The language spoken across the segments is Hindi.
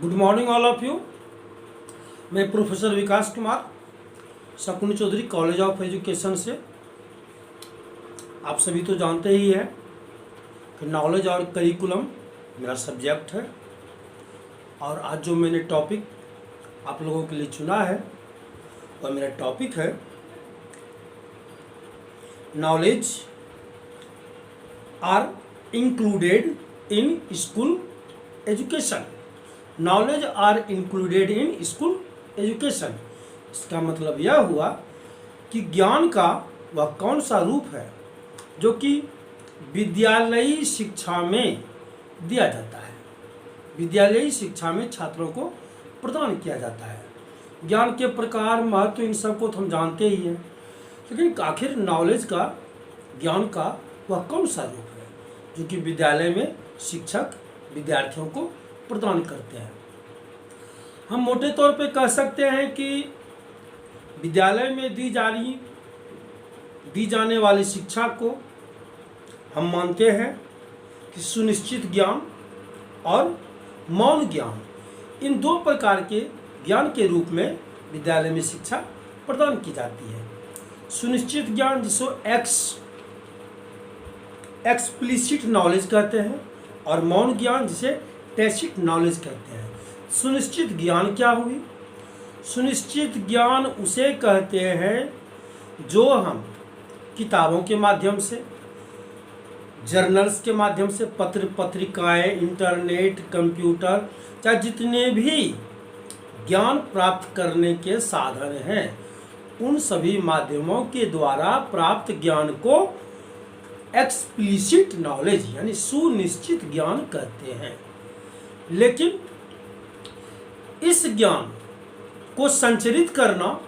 Good morning all of you. मैं professor Vikas Kumar Shakuni Chaudhary college of education से। आप सभी तो जानते ही हैं कि नॉलेज और करिकुलम मेरा सब्जेक्ट है, और आज जो मैंने टॉपिक आप लोगों के लिए चुना है वह मेरा टॉपिक है knowledge are included in school education. Knowledge are included in school education. इसका मतलब यह हुआ कि ज्ञान का वह कौन सा रूप है जो कि विद्यालयी शिक्षा में दिया जाता है, विद्यालयी शिक्षा में छात्रों को प्रदान किया जाता है। ज्ञान के प्रकार, महत्व, इन सब को तो हम जानते ही हैं, लेकिन आखिर नॉलेज का, ज्ञान का वह कौन सा रूप है जो कि विद्यालय में शिक्षक विद्यार्थियों को प्रदान करते हैं। हम मोटे तौर पे कह सकते हैं कि विद्यालय में दी जाने वाली शिक्षा को हम मानते हैं कि सुनिश्चित ज्ञान और मौन ज्ञान, इन दो प्रकार के ज्ञान के रूप में विद्यालय में शिक्षा प्रदान की जाती है। सुनिश्चित ज्ञान जिसको एक्सप्लिसिट नॉलेज कहते हैं, और मौन ज्ञान जिसे टैसिट नॉलेज कहते हैं। सुनिश्चित ज्ञान क्या हुई? सुनिश्चित ज्ञान उसे कहते हैं जो हम किताबों के माध्यम से, जर्नल्स के माध्यम से, पत्र पत्रिकाएं, इंटरनेट, कंप्यूटर, चाहे जितने भी ज्ञान प्राप्त करने के साधन हैं, उन सभी माध्यमों के द्वारा प्राप्त ज्ञान को एक्सप्लिसिट नॉलेज यानी सुनिश्चित ज्ञान कहते हैं। लेकिन इस ज्ञान को संचरित करना,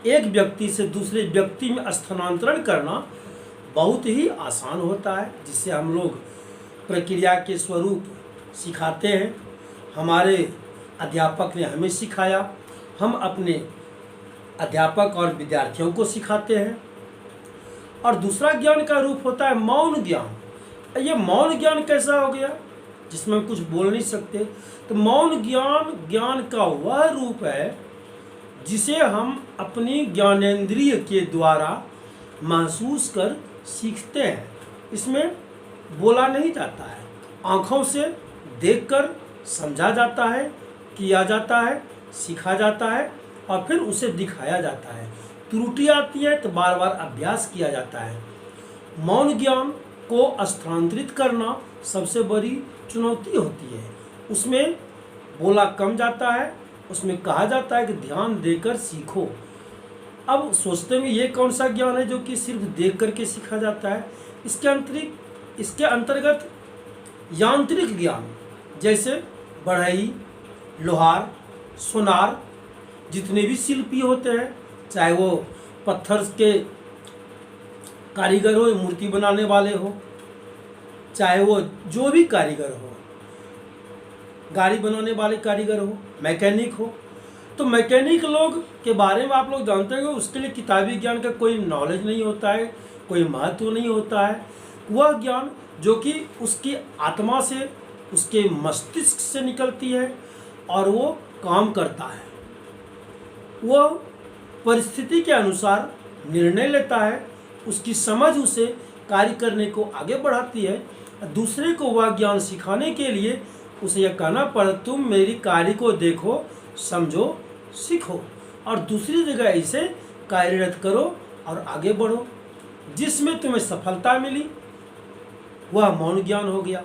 एक व्यक्ति से दूसरे व्यक्ति में स्थानांतरण करना बहुत ही आसान होता है, जिससे हम लोग प्रक्रिया के स्वरूप सिखाते हैं। हमारे अध्यापक ने हमें सिखाया, हम अपने अध्यापक और विद्यार्थियों को सिखाते हैं। और दूसरा ज्ञान का रूप होता है मौन ज्ञान। ये मौन ज्ञान कैसा हो गया जिसमें हम कुछ बोल नहीं सकते? तो मौन ज्ञान का वह रूप है जिसे हम अपनी ज्ञानेंद्रिय के द्वारा महसूस कर सीखते हैं। इसमें बोला नहीं जाता है, आँखों से देखकर समझा जाता है, किया जाता है, सीखा जाता है, और फिर उसे दिखाया जाता है। त्रुटि आती है तो बार बार अभ्यास किया जाता है। मौन ज्ञान को स्थानांतरित करना सबसे बड़ी चुनौती होती है। उसमें बोला कम जाता है, उसमें कहा जाता है कि ध्यान देकर सीखो। अब सोचते हैं ये कौन सा ज्ञान है जो कि सिर्फ देख करके सीखा जाता है? इसके अंतर्गत यांत्रिक ज्ञान, जैसे बढ़ई, लोहार, सोनार, जितने भी शिल्पी होते हैं, चाहे वो पत्थर के कारीगर हो, मूर्ति बनाने वाले हो, चाहे वो जो भी कारीगर हो, गाड़ी बनाने वाले कारीगर हो, मैकेनिक हो, तो मैकेनिक लोग के बारे में आप लोग जानते हैं कि उसके लिए किताबी ज्ञान का कोई नॉलेज नहीं होता है, कोई महत्व नहीं होता है। वह ज्ञान जो कि उसकी आत्मा से, उसके मस्तिष्क से निकलती है और वो काम करता है, वह परिस्थिति के अनुसार निर्णय लेता है, उसकी समझ उसे कार्य करने को आगे बढ़ाती है। दूसरे को वह ज्ञान सिखाने के लिए उसे यह कहना पड़े, तुम मेरी कार्य को देखो, समझो, सीखो, और दूसरी जगह इसे कार्यरत करो और आगे बढ़ो। जिसमें तुम्हें सफलता मिली वह मौन ज्ञान हो गया।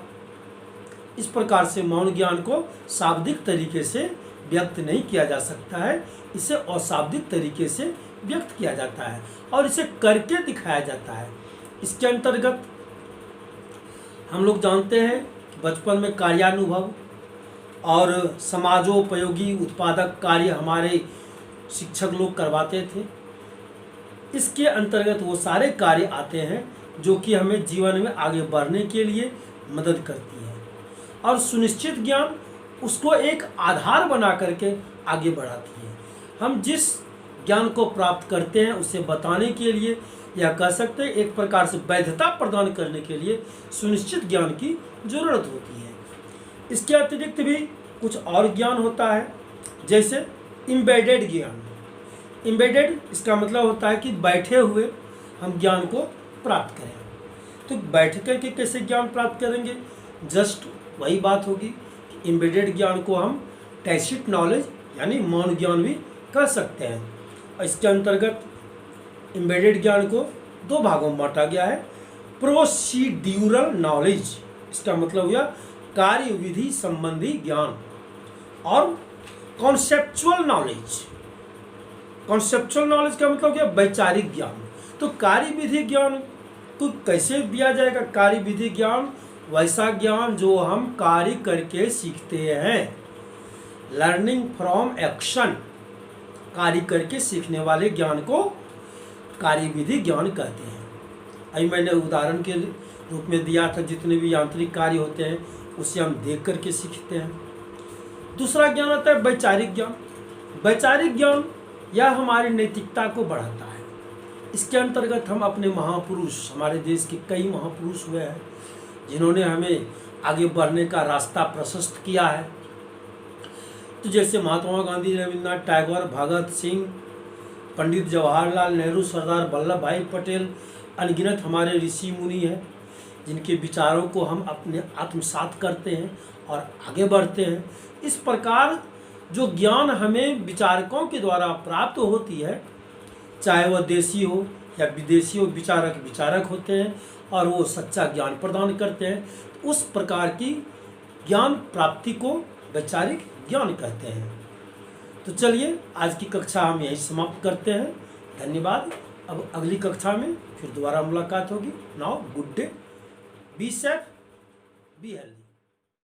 इस प्रकार से मौन ज्ञान को शाब्दिक तरीके से व्यक्त नहीं किया जा सकता है, इसे अशाब्दिक तरीके से व्यक्त किया जाता है और इसे करके दिखाया जाता है। इसके अंतर्गत हम लोग जानते हैं कि बचपन में कार्यानुभव और समाजोपयोगी उत्पादक कार्य हमारे शिक्षक लोग करवाते थे। इसके अंतर्गत वो सारे कार्य आते हैं जो कि हमें जीवन में आगे बढ़ने के लिए मदद करती है, और सुनिश्चित ज्ञान उसको एक आधार बना करके आगे बढ़ाती है। हम जिस ज्ञान को प्राप्त करते हैं उसे बताने के लिए, या कह सकते हैं एक प्रकार से वैधता प्रदान करने के लिए सुनिश्चित ज्ञान की जरूरत होती है। इसके अतिरिक्त भी कुछ और ज्ञान होता है, जैसे एम्बेडेड ज्ञान। एम्बेडेड इसका मतलब होता है कि बैठे हुए हम ज्ञान को प्राप्त करें। तो बैठ कर के कैसे ज्ञान प्राप्त करेंगे? जस्ट वही बात होगी कि एम्बेडेड ज्ञान को हम टैसिट नॉलेज यानी मौन ज्ञान भी कह सकते हैं। और इसके अंतर्गत एम्बेडेड ज्ञान को दो भागों में बांटा गया है। प्रोसीड्यूरल नॉलेज, इसका मतलब हुआ कार्य विधि संबंधी ज्ञान, और कॉन्सेप्चुअल नॉलेज। कॉन्सेप्चुअल नॉलेज का मतलब क्या? वैचारिक ज्ञान। तो कार्य विधि ज्ञान को कैसे दिया जाएगा? कार्य विधि ज्ञान वैसा ज्ञान जो हम कार्य करके सीखते हैं, लर्निंग फ्रॉम एक्शन, कार्य करके सीखने वाले ज्ञान को कार्य विधि ज्ञान कहते हैं। अभी मैंने उदाहरण के रूप में दिया था, जितने भी यांत्रिक कार्य होते हैं उसे हम देख करके सीखते हैं। दूसरा ज्ञान आता है वैचारिक ज्ञान। वैचारिक ज्ञान यह हमारी नैतिकता को बढ़ाता है। इसके अंतर्गत हम अपने महापुरुष, हमारे देश के कई महापुरुष हुए हैं जिन्होंने हमें आगे बढ़ने का रास्ता प्रशस्त किया है। तो जैसे महात्मा गांधी, रविन्द्रनाथ टैगोर, भगत सिंह, पंडित जवाहरलाल नेहरू, सरदार वल्लभ भाई पटेल, अनगिनत हमारे ऋषि मुनि हैं जिनके विचारों को हम अपने आत्मसात करते हैं और आगे बढ़ते हैं। इस प्रकार जो ज्ञान हमें विचारकों के द्वारा प्राप्त होती है, चाहे वह देशी हो या विदेशी हो, विचारक विचारक होते हैं और वो सच्चा ज्ञान प्रदान करते हैं। तो उस प्रकार की ज्ञान प्राप्ति को वैचारिक ज्ञान कहते हैं। तो चलिए आज की कक्षा हम यहीं समाप्त करते हैं। धन्यवाद। अब अगली कक्षा में फिर दोबारा मुलाकात होगी। Now good day, be safe, be health.